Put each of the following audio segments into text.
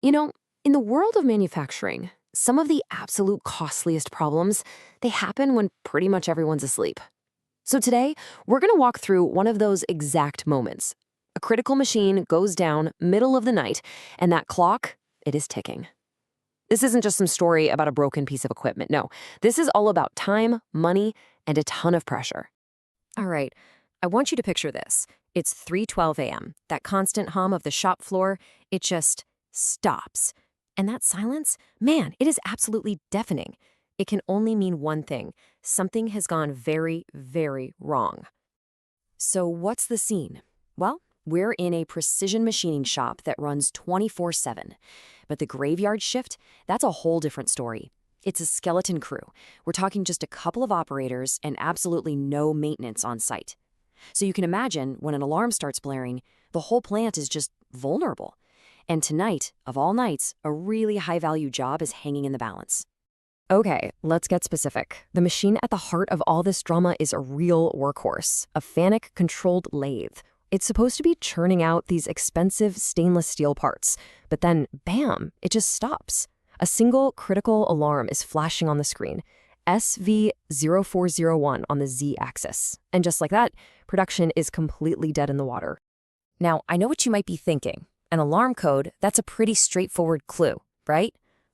You know, in the world of manufacturing, some of the absolute costliest problems, they happen when pretty much everyone's asleep. So today, we're going to walk through one of those exact moments. A critical machine goes down middle of the night, and that clock, it is ticking. This isn't just some story about a broken piece of equipment. No, this is all about time, money, and a ton of pressure. All right, I want you to picture this. It's 3:12 a.m. That constant hum of the shop floor, it just stops. And that silence, man, it is absolutely deafening. It can only mean one thing. Something has gone very, very wrong. So what's the scene? Well, we're in a precision machining shop that runs 24/7. But the graveyard shift, that's a whole different story. It's a skeleton crew. We're talking just a couple of operators and absolutely no maintenance on site. So you can imagine when an alarm starts blaring, the whole plant is just vulnerable. And tonight, of all nights, a really high-value job is hanging in the balance. Okay, let's get specific. The machine at the heart of all this drama is a real workhorse, a Fanuc-controlled lathe. It's supposed to be churning out these expensive stainless steel parts, but then, bam, it just stops. A single critical alarm is flashing on the screen, SV0401 on the Z-axis. And just like that, production is completely dead in the water. Now, I know what you might be thinking. An alarm code, that's a pretty straightforward clue, right?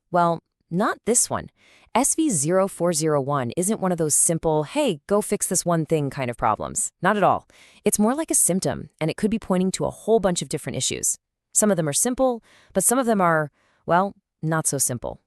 Well, not this one. SV0401 isn't one of those simple, hey, go fix this one thing kind of problems. Not at all. It's more like a symptom, and it could be pointing to a whole bunch of different issues. Some of them are simple, but some of them are, well, not so simple.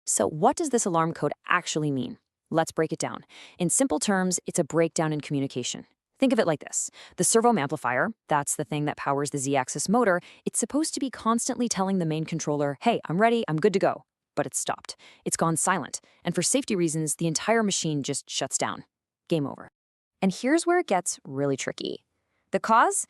So what does this alarm code actually mean? Let's break it down. In simple terms, it's a breakdown in communication. Think of it like this. The servo amplifier, that's the thing that powers the Z-axis motor, it's supposed to be constantly telling the main controller, hey, I'm ready, I'm good to go. But it's stopped. It's gone silent. And for safety reasons, the entire machine just shuts down. Game over. And here's where it gets really tricky. The cause?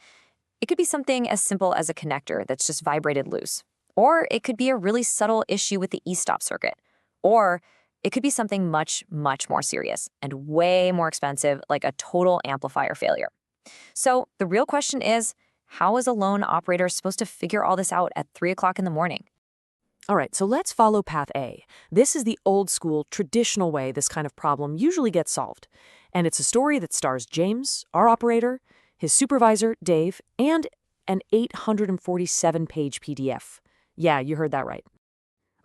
It could be something as simple as a connector that's just vibrated loose. Or it could be a really subtle issue with the e-stop circuit. Or it could be something much, much more serious and way more expensive, like a total amplifier failure. So the real question is, how is a lone operator supposed to figure all this out at 3 o'clock in the morning? All right, so let's follow path A. This is the old school, traditional way this kind of problem usually gets solved. And it's a story that stars James, our operator, his supervisor, Dave, and an 847-page PDF. Yeah, you heard that right.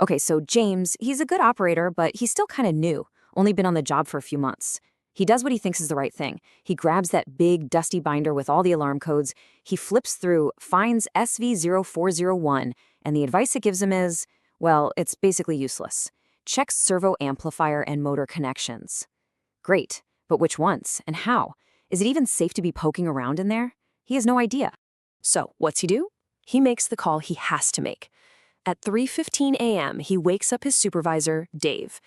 Okay, so James, he's a good operator, but he's still kind of new, only been on the job for a few months. He does what he thinks is the right thing. He grabs that big, dusty binder with all the alarm codes, he flips through, finds SV0401, and the advice it gives him is, well, it's basically useless. Check servo amplifier and motor connections. Great, but which ones and how? Is it even safe to be poking around in there? He has no idea. So, what's he do? He makes the call he has to make. At 3:15 a.m., he wakes up his supervisor, Dave.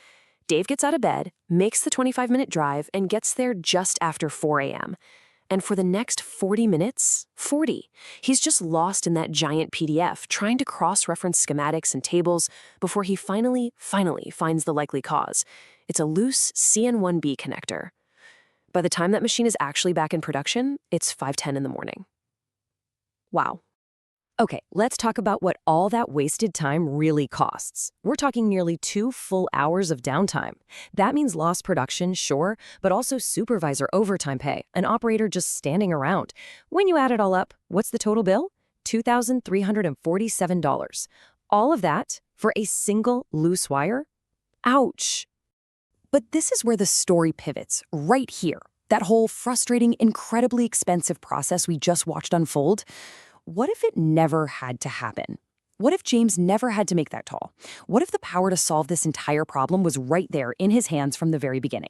Dave gets out of bed, makes the 25-minute drive, and gets there just after 4 a.m. And for the next 40 minutes, he's just lost in that giant PDF, trying to cross-reference schematics and tables before he finally finds the likely cause. It's a loose CN1B connector. By the time that machine is actually back in production, it's 5:10 in the morning. Wow. Okay, let's talk about what all that wasted time really costs. We're talking nearly 2 full hours of downtime. That means lost production, sure, but also supervisor overtime pay, an operator just standing around. When you add it all up, what's the total bill? $2,347. All of that for a single loose wire? Ouch. But this is where the story pivots, right here. That whole frustrating, incredibly expensive process we just watched unfold. What if it never had to happen? What if James never had to make that call? What if the power to solve this entire problem was right there in his hands from the very beginning?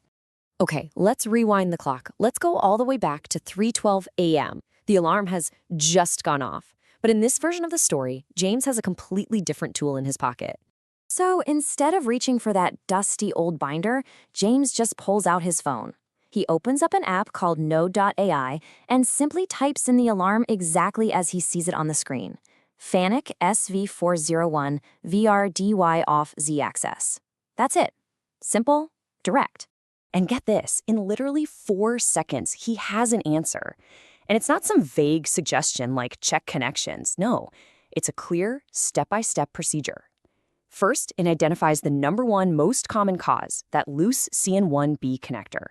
Okay, let's rewind the clock. Let's go all the way back to 3:12 a.m. The alarm has just gone off. But in this version of the story, James has a completely different tool in his pocket. So instead of reaching for that dusty old binder, James just pulls out his phone. He opens up an app called noeud.ai and simply types in the alarm exactly as he sees it on the screen. Fanuc SV0401 VRDY OFF Z-axis. That's it. Simple, direct. And get this, in literally 4 seconds, he has an answer. And it's not some vague suggestion like check connections. No, It's a clear, step-by-step procedure. First, it identifies the #1 most common cause, that loose CN1B connector.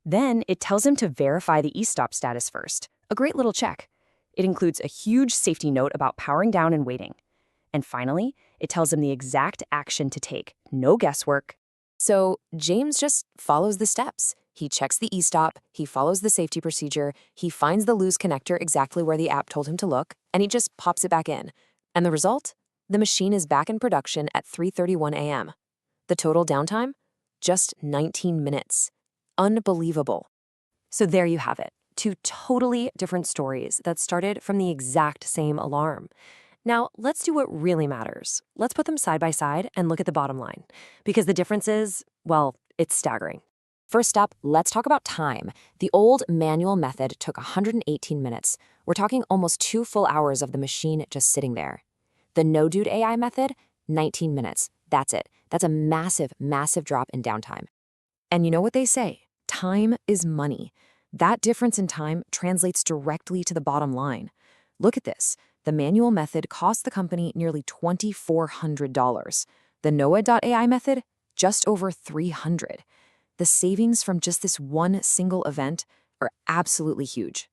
Then, it tells him to verify the e-stop status first, a great little check. It includes a huge safety note about powering down and waiting. And finally, it tells him the exact action to take, no guesswork. So James just follows the steps. He checks the e-stop, he follows the safety procedure, he finds the loose connector exactly where the app told him to look, and he just pops it back in. And the result? The machine is back in production at 3:31 a.m. The total downtime? Just 19 minutes. Unbelievable. So there you have it. Two totally different stories that started from the exact same alarm. Now, let's do what really matters. Let's put them side by side and look at the bottom line. Because the difference is, well, it's staggering. First up, let's talk about time. The old manual method took 118 minutes. We're talking almost 2 full hours of the machine just sitting there. The noeud.ai method, 19 minutes. That's it. That's a massive, massive drop in downtime. And you know what they say? Time is money. That difference in time translates directly to the bottom line. Look at this. The manual method cost the company nearly $2,400. The noeud.ai method, just over $300. The savings from just this one single event are absolutely huge.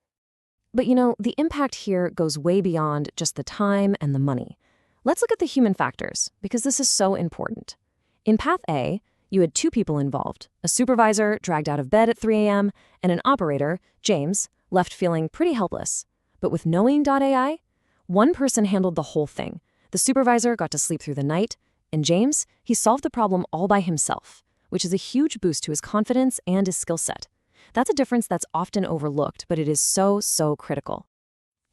But you know, the impact here goes way beyond just the time and the money. Let's look at the human factors, because this is so important. In Path A, you had 2 people involved, a supervisor dragged out of bed at 3 a.m., and an operator, James, left feeling pretty helpless. But with knowing.ai, one person handled the whole thing. The supervisor got to sleep through the night, and James, he solved the problem all by himself, which is a huge boost to his confidence and his skill set. That's a difference that's often overlooked, but it is so, so critical.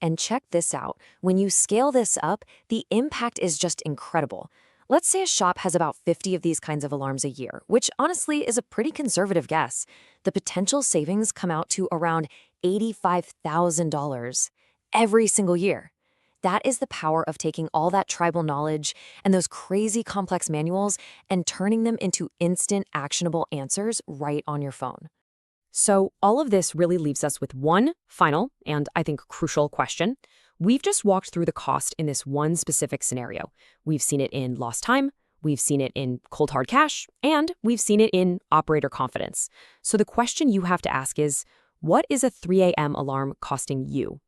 And check this out. When you scale this up, the impact is just incredible. Let's say a shop has about 50 of these kinds of alarms a year, which honestly is a pretty conservative guess. The potential savings come out to around $85,000 every single year. That is the power of taking all that tribal knowledge and those crazy complex manuals and turning them into instant actionable answers right on your phone. So all of this really leaves us with one final and I think crucial question. We've just walked through the cost in this one specific scenario. We've seen it in lost time, we've seen it in cold hard cash, and we've seen it in operator confidence. So the question you have to ask is, what is a 3 a.m. alarm costing you?